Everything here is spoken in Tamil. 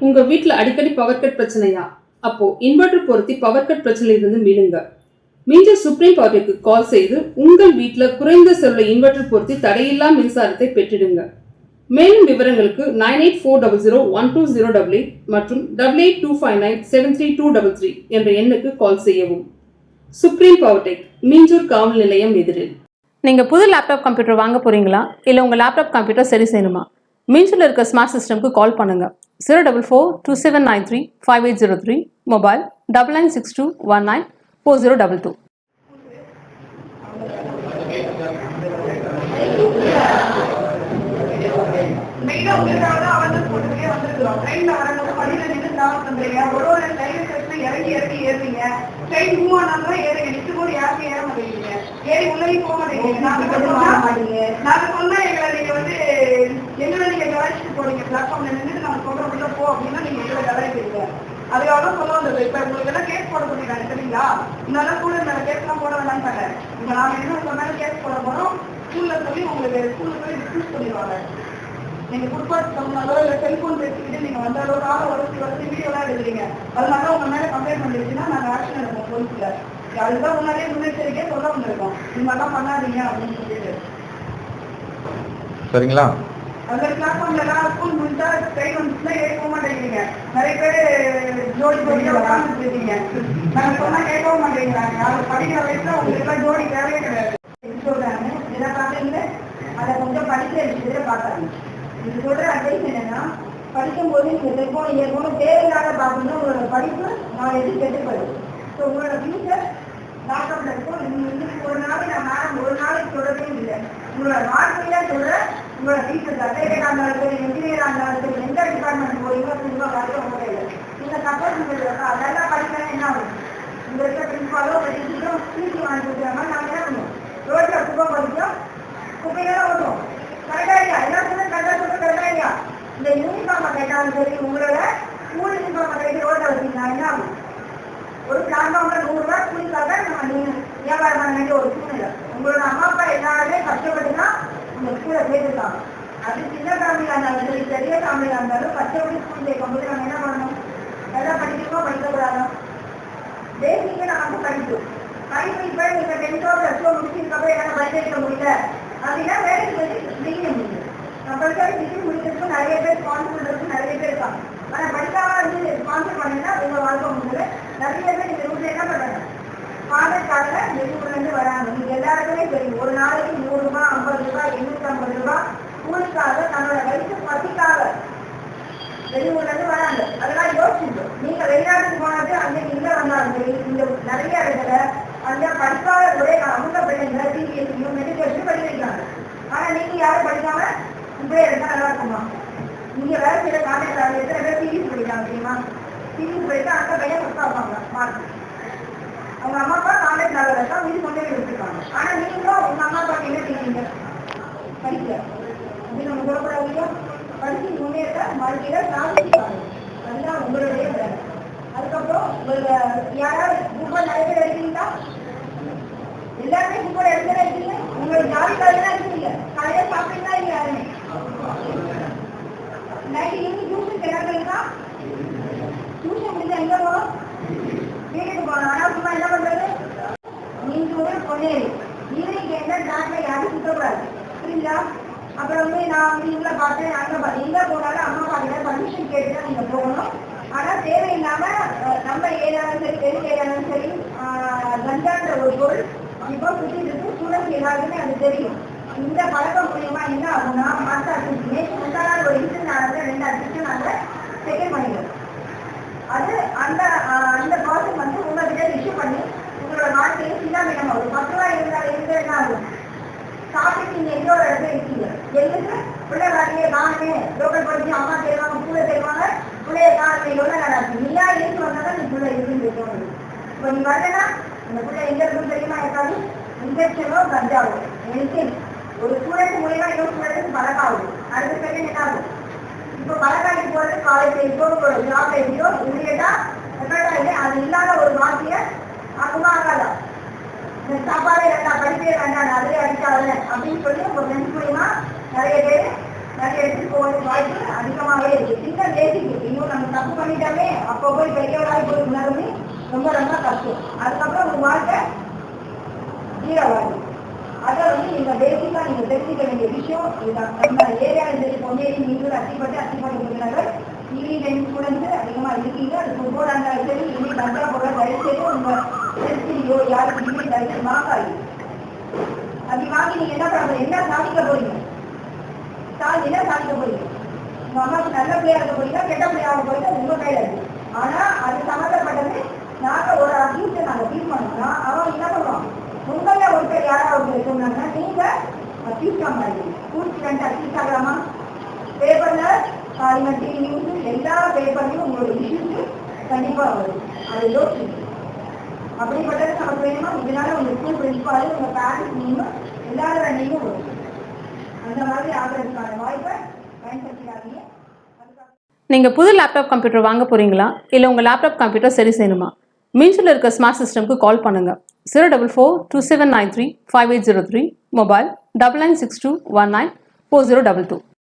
உங்க வீட்டில் அடிக்கடி பவர் கட் பிரச்சனையா? அப்போ இன்வெர்டர் பொருத்தி பவர் கட் பிரச்சனையிலிருந்து மீளுங்க. மீண்டும் சுப்ரீம் பவருக்கு கால் செய்து உங்கள் வீட்டில் குறைந்த செலவுல இன்வெர்டர் பொருத்தி தடையில்லா மின்சாரத்தை பெற்றிடுங்க. மேலும் விவரங்களுக்கு 9840012088 மற்றும் 8825973233 என்ற எண்ணுக்கு கால் செய்யவும். சுப்ரீம் பவர்டெக், மீஞ்சூர் காவல் நிலையம் எதிரில். நீங்கள் புது லேப்டாப் கம்ப்யூட்டர் வாங்க போகிறீங்களா? இல்லை உங்கள் லேப்டாப் கம்ப்யூட்டர் சரி செய்யணுமா? மீஞ்சூரில் இருக்க ஸ்மார்ட் சிஸ்டம்க்கு கால் பண்ணுங்கள். 04427935803, மொபைல் 9962194022. இறங்கி ஏறுறீங்க. ட்ரெயின் மூவ் ஆனாலும் ஏறுங்க, நிச்சு போது யாருக்கும் ஏற மாட்டேங்கிறீங்க, ஏறி உள்ளே போக மாட்டேங்கிறீங்க. நாங்க சொன்னா எங்களை நீங்க கலாய்ச்சிட்டு போறீங்க. பிளாட்ஃபார்ம்ல நின்றுட்டு நம்ம சொல்றதுக்குள்ள போ அப்படின்னா நீங்க எங்களை கலாய்க்கிறீங்க. அதுக்காக சொல்ல வந்தது. இப்ப உங்களுக்கு எல்லாம் கேஸ் போட சொல்லிருக்காங்க சரிங்களா? இதெல்லாம் கூட இந்த கேஸ் எல்லாம் போட வேண்டாம்ட்டாங்க. இப்ப நாங்க என்ன சொன்னாலும் கேஸ் போட போறோம். ஸ்கூல்ல சொல்லி உங்களுக்கு ஸ்கூல்ல போய் டிஸ்கஸ் பண்ணிடுவாங்க. நீங்க ஃபுட்பாத் சொன்னாலோ இல்ல செல்போன் பேசிக்கிட்டு நீங்க வந்தாலோ காலை உடச்சி வீடியோ எல்லாம் எடுக்கிறீங்க. அதனால உங்க மேல கம்ப்ளைண்ட் பண்ணிருச்சுன்னா நாங்க ஆக்ஷன் எடுப்போம் போலீஸ்ல. அதுதான் முன்னாடியே முன்னெச்சரிக்கையா சொல்ல வந்திருக்கோம். இந்த மாதிரிலாம் பண்ணாதீங்க அப்படின்னு சொல்லிட்டு. சரிங்களா? அந்த பிளாட்ஃபார்ம்ல எல்லாம் ஸ்கூல் முடிச்சா ட்ரெயின் வந்துச்சுன்னா ஏறி போக மாட்டேங்கிறீங்க. நிறைய பேர் ஜோடி ஜோடியா உட்காந்துட்டு இருக்கீங்க. நாங்க சொன்னா கேட்கவும் மாட்டேங்கிறாங்க. அது படிக்கிற வயசுல உங்களுக்கு எல்லாம் ஜோடி தேவையே கிடையாது சொல்றாங்க. இதை பார்த்தீங்க அதை கொஞ்சம் படிக்கிற விஷயத்துல பார்த்தாங்க. இது சொல்ற அட்வைஸ் என்னன்னா, படிக்கும் போது நீங்க செல்போன் ஏற்போம் தேவையில்லாத பார்த்தீங்கன்னா உங்களோட படிப்பு நான் எது கெட்டுப்படும். ஸோ உங்களோட ஃபியூச்சர் லேப்டாப்ல இருக்கும். இன்னைக்கு ஒரு நாளைக்கு நான் மேடம் ஒரு நாளைக்கு சொல்றதே இல்லை. உங்களோட வாழ்க்கையில சொல்ற உங்களோட ஃபியூச்சர் அட்வொகேட்டா இருந்தாலும் சரி, இன்ஜினியரா இருந்தாலும் சரி, எந்த டிபார்ட்மெண்ட் போறீங்களோ திரும்ப வாழ்க்கை உங்களே இல்லை. நீங்க சப்போஸ் அதெல்லாம் படிக்கலாம் என்ன ஆகும்? இங்க இருக்க பிரின்சிபாலோ டீச்சரோ சீட்டி வாங்கி கொடுக்குறாங்க. நாங்க என்ன பண்ணுவோம்? ரோட்ல குப்பை படிச்சோம், குப்பையெல்லாம் ஓட்டுவோம். கரெக்டா இல்லையா? எல்லாத்துக்குமே கரெக்டா சொல்ற கரெக்டா இல்லையா? இந்த யூனிஃபார்மை கேட்டாலும் சரி, உங்களோட ஸ்கூல் யூனிஃபார்மை கைட்டு ரோட்ல வச்சீங்கன்னா என்ன ஆகும்? ஒரு பிளாட்ஃபார்ம்ல 100 ரூபாய் கூலிக்காக நம்ம வியாபாரம் பண்ண வேண்டிய ஒரு சூழ்நிலை. உங்களோட அம்மா அப்பா எல்லாருமே கஷ்டப்பட்டுதான் உங்க ஸ்கூலை சேர்த்துருக்காங்க. அது சின்ன ஃபேமிலியா இருந்தாலும் சரி, பெரிய ஃபேமிலியா இருந்தாலும் கஷ்டப்பட்டு ஸ்கூல் சேர்க்கும் போது நம்ம என்ன பண்ணணும்? எல்லாம் படிக்கணுமோ படிக்கக்கூடாதா? பேசிக்கே நமக்கு படிக்கும். படிப்பு இப்ப நீங்க 10th முடிச்சிருக்கப்போ என்ன படிக்க வைக்க முடியல அப்படின்னா வேலைக்கு போய் டிகிரி முடியும். நான் படிக்காத டிகிரி முடிக்கிறதுக்கு நிறைய பேர் ஸ்பான்சர் இருக்கு, நிறைய பேர் இருக்காங்க. ஆனா படிக்காம ஸ்பான்சர் பண்ணீங்கன்னா உங்க வாழ்க்கை முடிஞ்சது. நிறைய பேர் இந்த ரூட்ல என்ன பண்றாங்க? பாடக்காக வெளியூர்ல இருந்து வராங்க. நீங்க எல்லாருக்குமே தெரியும். ஒரு நாளைக்கு 100 ரூபாய், 50 ரூபாய், 850 ரூபாய் கூலிக்காக தன்னோட வயசு பசிக்காக வெளியூர்ல இருந்து வராங்க. அதெல்லாம் யோசிச்சுட்டு நீங்க வெளிநாட்டுக்கு போனாது அங்க இங்க வந்தாலும் சரி, இந்த நிறைய இடத்துல அந்த படிக்காத ஒரே அவங்க பிள்ளைங்க சிபிஎஸ்சியும் மெட்ரிகுலேஷன் படிக்க வைக்கிறாங்க. ஆனா நீங்க யாரும் படிக்காம இப்படியே இருந்தா நல்லா இருக்குமா? நீங்க வேற சில காலேஜ் எத்தனை பேர் சிபிஎஸ் படிக்காங்க தெரியுமா? சிபிஎஸ் படித்தா அந்த பையன் ஃபர்ஸ்ட் ஆப்பாங்க மார்க். அவங்க அம்மா அப்பா காலேஜ் நல்ல இருக்கா வீடு கொண்டே வச்சிருக்காங்க. ஆனா நீங்களும் உங்க அம்மா அப்பா என்ன செய்வீங்க? படிக்கல அப்படின்னு நம்ம சொல்லக்கூடாது. படிச்சு முன்னேற்ற வாழ்க்கையில சாதிச்சுக்காங்க. அதுதான் உங்களுடைய வேலை. அதுக்கப்புறம் உங்களுக்கு யாராவது கும்பல் நிறைய பேர் எடுத்தீங்களா? எல்லாருமே கும்பல் எடுத்து இருக்கீங்க. உங்களுக்கு ஜாதி காலையெல்லாம் இருக்கீங்க. காலையில சாப்பிட்டீங்களா இல்லை? யாருமே நைட்டு ஈவினிங் டியூஷன் கிளம்புறீங்களா? டியூஷன் முடிஞ்சா எங்க போகணும்? வீட்டுக்கு போகணும். ஆனா சும்மா என்ன பண்றது? நீங்க பொன்னேரி ஈவினிங் எந்த நாட்டில யாரும் சுற்றக்கூடாது புரியுங்களா? அப்புறம் நான் இவங்கள பார்த்தேன் அங்க எங்க போனாலும் அம்மா பாக்கிட்ட பர்மிஷன் கேட்டுதான் நீங்க போகணும். ஆனா தேவையில்லாம நம்ம ஏரியாலும் சரி, பெரிய ஏரியாலும் சரி, கஞ்சான்ற ஒரு பொருள் இப்போ சுற்றிட்டு இருக்கு. ஸ்டூடெண்ட்ஸ் எல்லாருக்குமே அது தெரியும். இந்த பழக்கம் மூலியமா என்ன ஆகும்னா, நேற்று முன்னாள் ஒரு இன்சிடென்ட் நடந்த 2 அசிஸ்டன் நாங்க செகண்ட் பண்ணிடுறோம். அது அந்த ப்ராசஸ் உங்ககிட்ட இஷ்யூ பண்ணி உங்களோட வாழ்க்கையை சின்னாமிடம் ஒரு 10 ரூபாய் இருந்தால் என்ன ஆகும்? சாப்பிட்டு நீங்க எங்கோ ஒரு இடத்துல இருக்கீங்க. எங்களுக்கு பிள்ளை வேலையே காணுமே, லோக்கல் படிச்சு அம்மா செய்வாங்க, கூட செய்வாங்க, பிள்ளைய காணுமே, எவ்வளோ நடக்கும். நீயா இருந்து வந்தாதான் நீ பிள்ளை இருக்குன்னு இருக்கணும். இப்போ நீ வரலன்னா அந்த பிள்ளை எங்க இருக்குன்னு தெரியுமா? இருக்காது. இன்ஜெக்ஷனோ கஞ்சாவோ எனக்கு ஒரு ஸ்டூடெண்ட் மூலியமா இன்னொரு ஸ்டூடெண்ட் பழக்காகும். அடுத்த செகண்ட் என்ன ஆகும்? இப்போ பழக்காடி போறது காலேஜ் இப்போ ஜாப் எப்படியோ இமீடியட்டா ரெக்கார்ட் ஆகி அது இல்லாத ஒரு வார்த்தையை ஆகுமா ஆகாதா? சாப்பாடே வேண்டாம், படிப்பே வேண்டாம், அதுவே அடிக்காத அப்படின்னு சொல்லி உங்க ஃப்ரெண்ட்ஸ் மூலியமா நிறைய பேர் நிறைய எடுத்துட்டு போவது வாய்ப்பு அதிகமாகவே இருக்கு. சின்ன பேசிக் இன்னும் நம்ம பண்ணிட்டாலே அப்போ போய் பெரியவராக போய் உணர்வு ரொம்ப ரொம்ப கஷ்டம். அதுக்கப்புறம் உங்க வாழ்க்கை ஜீரோவாது. அதை நீங்க பேசிக்கா நீங்க தெரிஞ்சுக்க வேண்டிய விஷயம் இதுதான். நம்ம ஏரியாவில் சரி பொன்னேரி நீங்களும் அத்திப்பட்டு கொடுக்கிறார்கள். இங்கிலீஷ் ஸ்டூடெண்ட்ஸ் அதிகமா இருக்கீங்க. அது ஃபுட்பால் இருந்தாலும் சரி இங்கிலீஷ் பஞ்சா போல தயவுசெய்து உங்க தெரிஞ்சியோ யாருக்கு இங்கிலீஷ் தயவுசெய்து மாக்காது. அப்படி வாங்கி நீங்க என்ன பண்ண என்ன சாதிக்க போறீங்க? என்ன சாதிக்க போறீங்க? உங்க அம்மாவுக்கு நல்ல பிள்ளையா இருக்க போறீங்க, கெட்ட பிள்ளையாக போறீங்க, அது உங்க கையில இருக்கு. ஆனா அது சம்மந்தப்பட்டது நாங்க ஒரு அபியூஸை நாங்க ஃபீல் பண்ணோம்னா அவன் என்ன பண்ணுவான்? உங்கள ஒருத்தர் யாராவது சொன்னாங்கன்னா நீங்க அக்யூஸ் ஆகாதீங்க. ஸ்கூல் ஸ்டூடெண்ட் அக்யூஸ் ஆகலாமா? பேப்பர்ல பார்லிமெண்ட்ரி நியூஸ் எல்லா பேப்பர்லையும் உங்களோட இஷ்யூஸ் கண்டிப்பா வரும். அதை யோசிச்சு அப்படிப்பட்டது நமக்கு வேணுமா? இதனால உங்க ஸ்கூல் பிரின்சிபாலு உங்க பேரண்ட்ஸ் நீங்க எல்லாரோட நீங்களும் வரும். அந்த மாதிரி ஆகிறதுக்கான வாய்ப்பை பயன்படுத்திடாதீங்க. நீங்கள் புது லேப்டாப் கம்ப்யூட்டர் வாங்க போகிறீங்களா, இல்லை உங்கள் லேப்டாப் கம்ப்யூட்டர் சரி செய்யணுமா? மீன்ஸில் இருக்க ஸ்மார்ட் சிஸ்டம்க்கு கால் பண்ணுங்கள். 04427935803, மொபைல் 9962194022.